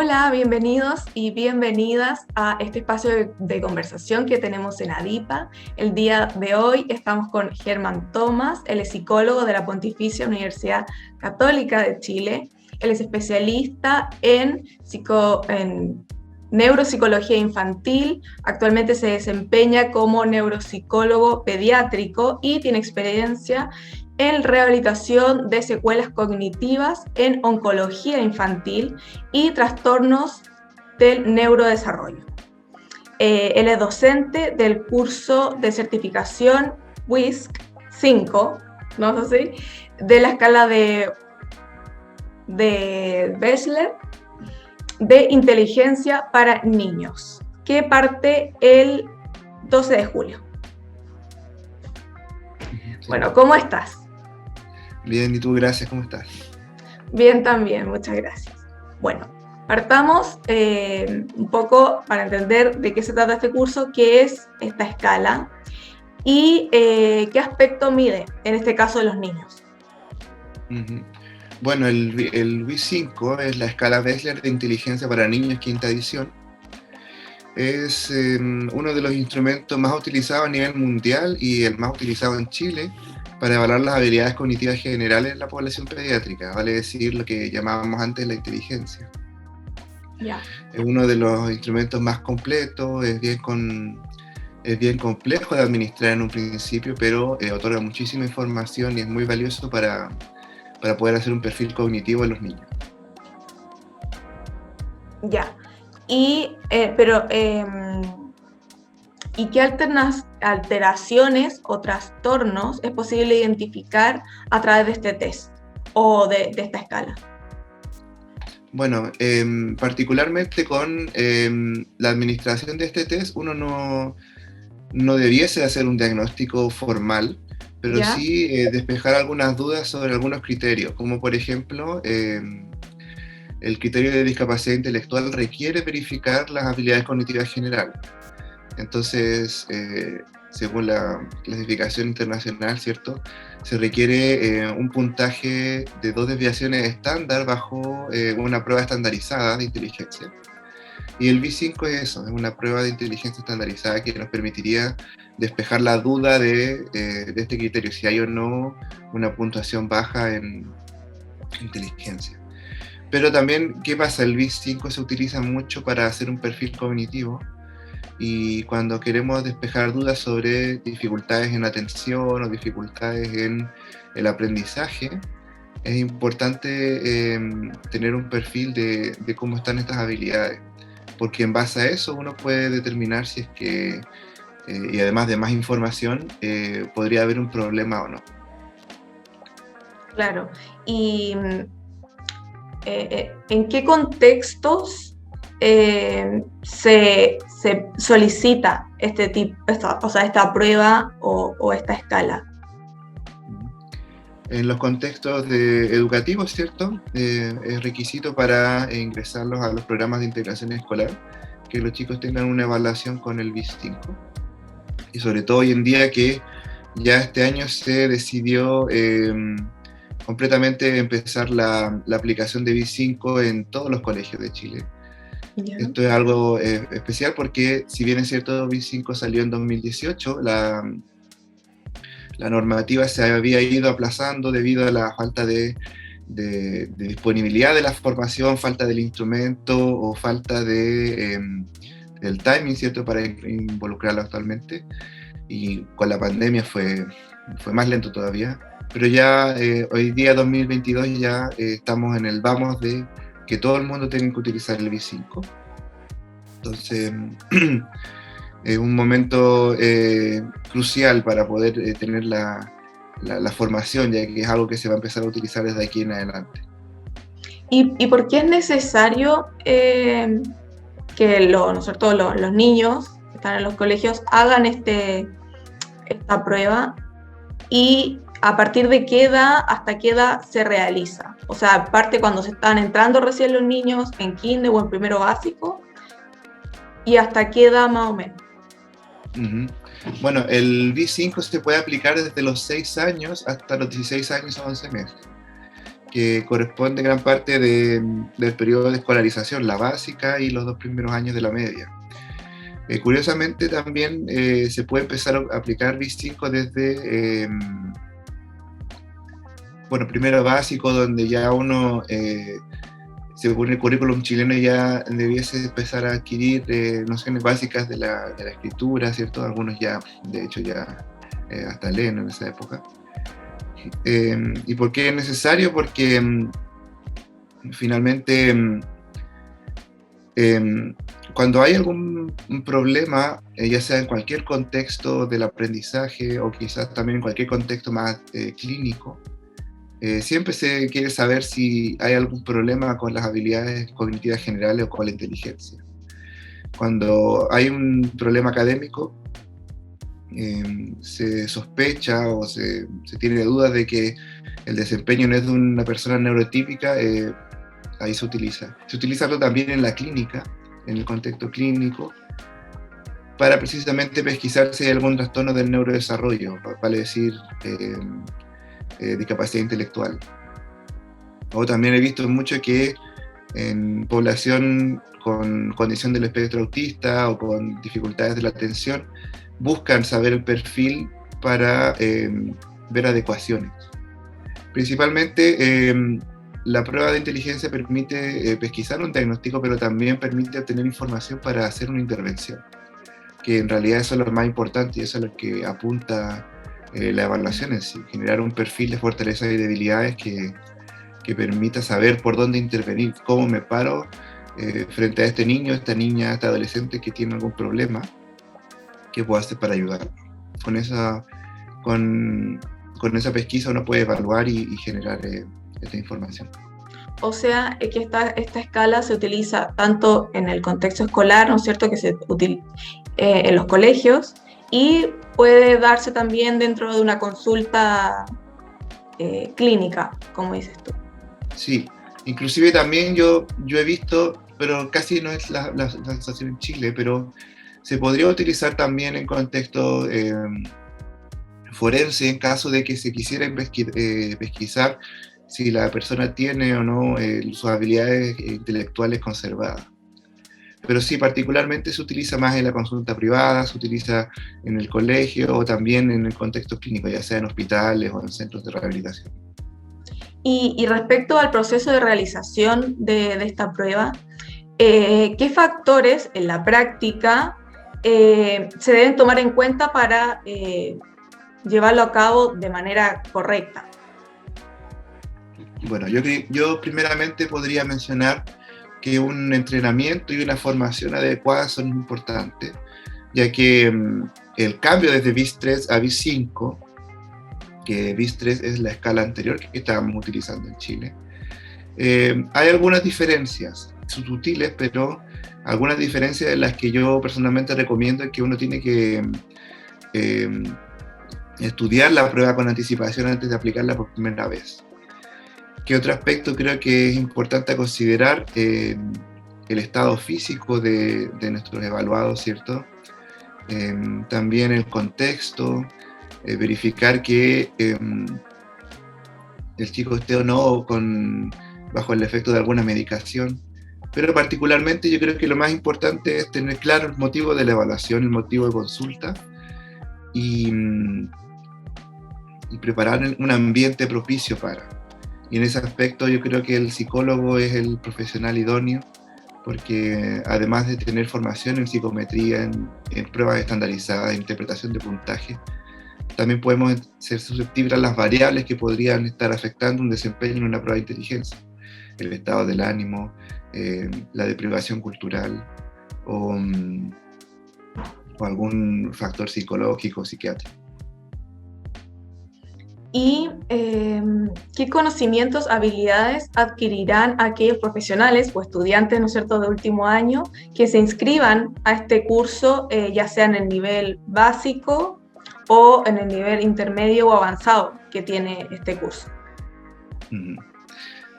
Hola, bienvenidos y bienvenidas a este espacio de conversación que tenemos en ADIPA. El día de hoy estamos con Germán Tomás, él es psicólogo de la Pontificia Universidad Católica de Chile. Él es especialista en neuropsicología infantil, actualmente se desempeña como neuropsicólogo pediátrico y tiene experiencia en rehabilitación de secuelas cognitivas en oncología infantil y trastornos del neurodesarrollo. Él es docente del curso de certificación WISC 5, no sé si, de la escala de Bachelor de inteligencia para niños, que parte el 12 de julio. Sí. Bueno, ¿cómo estás? Bien, ¿y tú? Gracias, ¿cómo estás? Bien también, muchas gracias. Bueno, partamos un poco para entender de qué se trata este curso, qué es esta escala y qué aspecto mide, en este caso de los niños. Ujú. Bueno, el WIS-5 es la escala Bessler de inteligencia para niños, quinta edición. Es uno de los instrumentos más utilizados a nivel mundial y el más utilizado en Chile para evaluar las habilidades cognitivas generales en la población pediátrica, vale decir lo que llamábamos antes la inteligencia. Ya. Es uno de los instrumentos más completos, es bien complejo de administrar en un principio, pero otorga muchísima información y es muy valioso para poder hacer un perfil cognitivo de los niños. Ya. ¿Y qué alteraciones o trastornos es posible identificar a través de este test o de esta escala? Bueno, particularmente con la administración de este test, uno no debiese hacer un diagnóstico formal, pero ¿Ya? sí despejar algunas dudas sobre algunos criterios, como por ejemplo, el criterio de discapacidad intelectual requiere verificar las habilidades cognitivas generales. Entonces, según la clasificación internacional, ¿cierto? Se requiere un puntaje de 2 desviaciones estándar bajo una prueba estandarizada de inteligencia. Y el B5 es eso, es una prueba de inteligencia estandarizada que nos permitiría despejar la duda de este criterio, si hay o no una puntuación baja en inteligencia. Pero también, ¿qué pasa? El B5 se utiliza mucho para hacer un perfil cognitivo y cuando queremos despejar dudas sobre dificultades en atención o dificultades en el aprendizaje, es importante tener un perfil de cómo están estas habilidades, porque en base a eso uno puede determinar si es que, y además de más información, podría haber un problema o no. Claro. ¿Y en qué contextos se solicita esta prueba o esta escala? En los contextos educativos, ¿cierto? Es requisito para ingresarlos a los programas de integración escolar que los chicos tengan una evaluación con el BIS-5. Y sobre todo hoy en día que ya este año se decidió completamente empezar la aplicación de BIS-5 en todos los colegios de Chile. ¿Ya? Esto es algo especial porque, si bien es cierto, BIS-5 salió en 2018, la normativa se había ido aplazando debido a la falta de disponibilidad de la formación, falta del instrumento o falta del timing, ¿cierto?, para involucrarlo actualmente. Y con la pandemia fue más lento todavía. Pero ya hoy día, 2022, ya estamos en el vamos de que todo el mundo tiene que utilizar el B5. Entonces, es un momento crucial para poder tener la formación, ya que es algo que se va a empezar a utilizar desde aquí en adelante. ¿Y por qué es necesario que los niños que están en los colegios hagan esta prueba? ¿Y a partir de qué edad, hasta qué edad se realiza? O sea, aparte cuando se están entrando recién los niños en kinder o en primero básico, ¿y hasta qué edad más o menos? Uh-huh. Bueno, el B5 se puede aplicar desde los 6 años hasta los 16 años o 11 meses. que corresponde gran parte del periodo de escolarización, la básica y los 2 primeros años de la media. Curiosamente también se puede empezar a aplicar BIS 5 desde, primero básico, donde ya uno, según el currículum chileno, ya debiese empezar a adquirir nociones básicas de la escritura, ¿cierto? Algunos ya, de hecho, ya hasta leen en esa época. ¿Y por qué es necesario? Porque finalmente cuando hay algún problema, ya sea en cualquier contexto del aprendizaje o quizás también en cualquier contexto más clínico, siempre se quiere saber si hay algún problema con las habilidades cognitivas generales o con la inteligencia. Cuando hay un problema académico, se sospecha o se tiene dudas de que el desempeño no es de una persona neurotípica, ahí se utiliza. Se utiliza también en la clínica, en el contexto clínico, para precisamente pesquisar si hay algún trastorno del neurodesarrollo, vale decir, discapacidad intelectual. O también he visto mucho que en población con condición del espectro autista o con dificultades de la atención, buscan saber el perfil para ver adecuaciones. Principalmente, la prueba de inteligencia permite pesquisar un diagnóstico, pero también permite obtener información para hacer una intervención, que en realidad eso es lo más importante y eso es lo que apunta la evaluación en sí, generar un perfil de fortalezas y debilidades que permita saber por dónde intervenir, cómo me paro frente a este niño, esta niña, este adolescente que tiene algún problema, qué puedo hacer para ayudarlo. Con esa pesquisa uno puede evaluar y generar esta información. O sea, que esta escala se utiliza tanto en el contexto escolar, ¿no es cierto?, que se utiliza en los colegios, y puede darse también dentro de una consulta clínica, como dices tú. Sí, inclusive también yo he visto, pero casi no es la sensación en Chile, pero se podría utilizar también en contexto forense en caso de que se quisiera pesquisar si la persona tiene o no sus habilidades intelectuales conservadas. Pero sí, particularmente se utiliza más en la consulta privada, se utiliza en el colegio o también en el contexto clínico, ya sea en hospitales o en centros de rehabilitación. Y respecto al proceso de realización de esta prueba, ¿qué factores en la práctica se deben tomar en cuenta para llevarlo a cabo de manera correcta? Bueno, yo primeramente podría mencionar que un entrenamiento y una formación adecuada son importantes, ya que el cambio desde BIS 3 a BIS 5, que BIS 3 es la escala anterior que estábamos utilizando en Chile, hay algunas diferencias sutiles, pero algunas diferencias en las que yo personalmente recomiendo que uno tiene que estudiar la prueba con anticipación antes de aplicarla por primera vez. ¿Qué otro aspecto creo que es importante considerar? El estado físico de nuestros evaluados, ¿cierto? También el contexto, verificar que el chico esté o no bajo el efecto de alguna medicación. Pero particularmente yo creo que lo más importante es tener claro el motivo de la evaluación, el motivo de consulta y preparar un ambiente propicio para. Y en ese aspecto yo creo que el psicólogo es el profesional idóneo, porque además de tener formación en psicometría, en pruebas estandarizadas, en interpretación de puntaje, también podemos ser susceptibles a las variables que podrían estar afectando un desempeño en una prueba de inteligencia. El estado del ánimo, la deprivación cultural o algún factor psicológico o psiquiátrico. ¿Y qué conocimientos, habilidades adquirirán aquellos profesionales o estudiantes, ¿no es cierto?, de último año que se inscriban a este curso, ya sea en el nivel básico o en el nivel intermedio o avanzado que tiene este curso?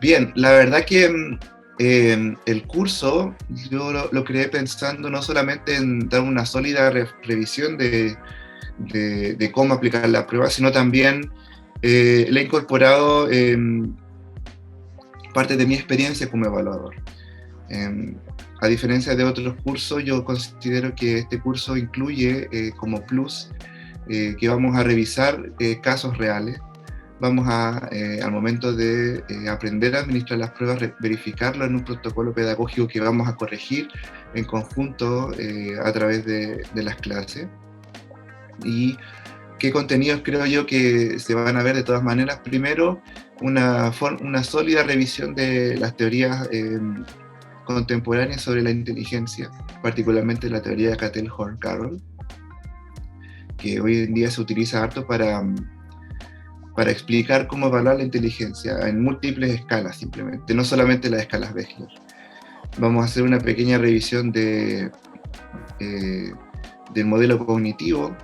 Bien, la verdad que el curso yo lo creé pensando no solamente en dar una sólida revisión de cómo aplicar la prueba, sino también le he incorporado parte de mi experiencia como evaluador. A diferencia de otros cursos, yo considero que este curso incluye como plus que vamos a revisar casos reales, vamos a, al momento de aprender a administrar las pruebas, verificarlo en un protocolo pedagógico que vamos a corregir en conjunto a través de las clases. Y qué contenidos creo yo que se van a ver de todas maneras. Primero, una sólida revisión de las teorías contemporáneas sobre la inteligencia, particularmente la teoría de Cattell-Horn-Carroll, que hoy en día se utiliza harto para explicar cómo evaluar la inteligencia en múltiples escalas, simplemente, no solamente las escalas Bechdel. Vamos a hacer una pequeña revisión del modelo cognitivo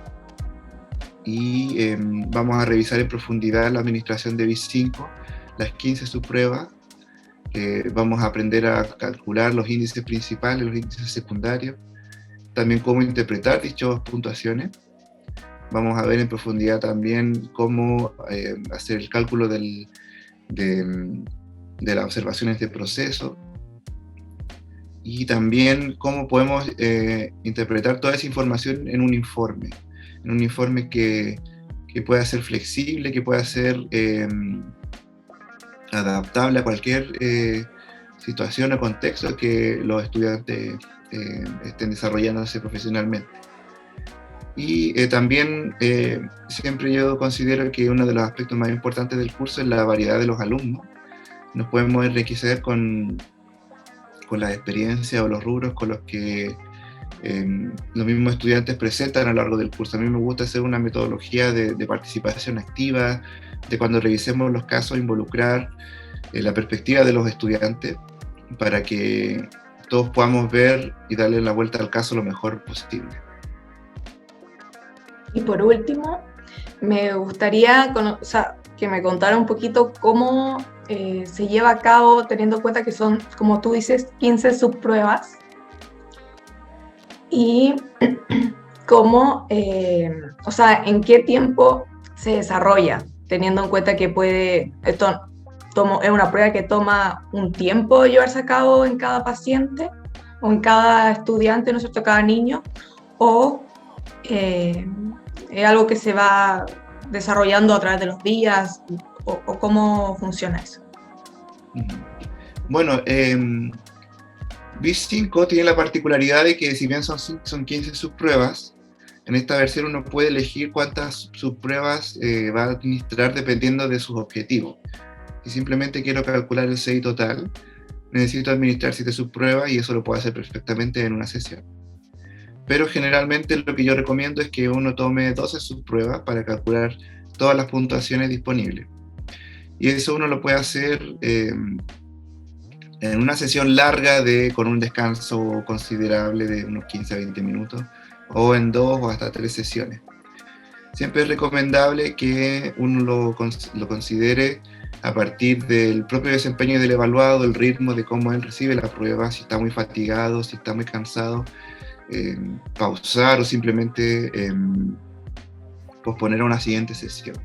y vamos a revisar en profundidad la administración de BIS5, las 15 subpruebas. Vamos a aprender a calcular los índices principales, los índices secundarios, también cómo interpretar dichas puntuaciones. Vamos a ver en profundidad también cómo hacer el cálculo de las observaciones de proceso y también cómo podemos interpretar toda esa información en un informe que pueda ser flexible, que pueda ser adaptable a cualquier situación o contexto que los estudiantes estén desarrollándose profesionalmente. Y también siempre yo considero que uno de los aspectos más importantes del curso es la variedad de los alumnos. Nos podemos enriquecer con la experiencia o los rubros con los que los mismos estudiantes presentan a lo largo del curso. A mí me gusta hacer una metodología de participación activa, de cuando revisemos los casos involucrar la perspectiva de los estudiantes para que todos podamos ver y darle la vuelta al caso lo mejor posible. Y por último, me gustaría que me contara un poquito cómo se lleva a cabo, teniendo en cuenta que son, como tú dices, 15 subpruebas, y cómo, en qué tiempo se desarrolla, teniendo en cuenta que es una prueba que toma un tiempo llevarse a cabo en cada paciente, o en cada estudiante, ¿no es cierto?, cada niño, o es algo que se va desarrollando a través de los días, o cómo funciona eso. Bueno, BIS5 tiene la particularidad de que si bien son 15 subpruebas, en esta versión uno puede elegir cuántas subpruebas va a administrar dependiendo de sus objetivos. Si simplemente quiero calcular el CI total, necesito administrar 7 subpruebas y eso lo puedo hacer perfectamente en una sesión. Pero generalmente lo que yo recomiendo es que uno tome 12 subpruebas para calcular todas las puntuaciones disponibles. Y eso uno lo puede hacer en una sesión larga con un descanso considerable de unos 15 a 20 minutos, o en 2 o hasta 3 sesiones. Siempre es recomendable que uno lo considere a partir del propio desempeño del evaluado, del ritmo de cómo él recibe la prueba, si está muy fatigado, si está muy cansado, pausar o simplemente posponer a una siguiente sesión.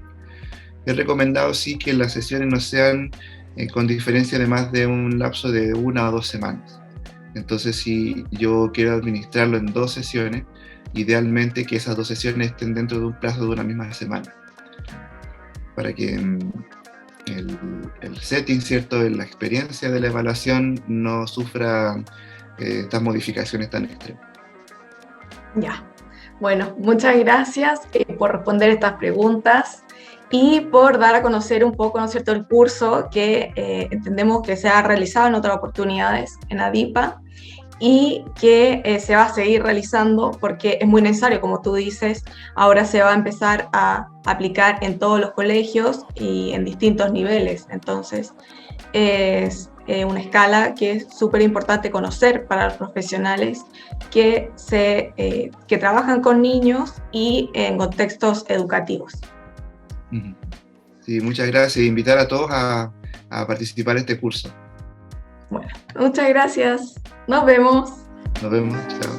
Es recomendado sí que las sesiones no sean con diferencia de más de un lapso de 1 o 2 semanas. Entonces, si yo quiero administrarlo en 2 sesiones, idealmente que esas 2 sesiones estén dentro de un plazo de una misma semana, para que el setting, ¿cierto?, la experiencia de la evaluación no sufra estas modificaciones tan extremas. Ya, bueno, muchas gracias por responder estas preguntas y por dar a conocer un poco, ¿no es cierto?, el curso que entendemos que se ha realizado en otras oportunidades en ADIPA y que se va a seguir realizando porque es muy necesario, como tú dices, ahora se va a empezar a aplicar en todos los colegios y en distintos niveles. Entonces, es una escala que es súper importante conocer para los profesionales que trabajan con niños y en contextos educativos. Sí, muchas gracias. Invitar a todos a participar en este curso. Bueno, muchas gracias. Nos vemos. Nos vemos. Chao.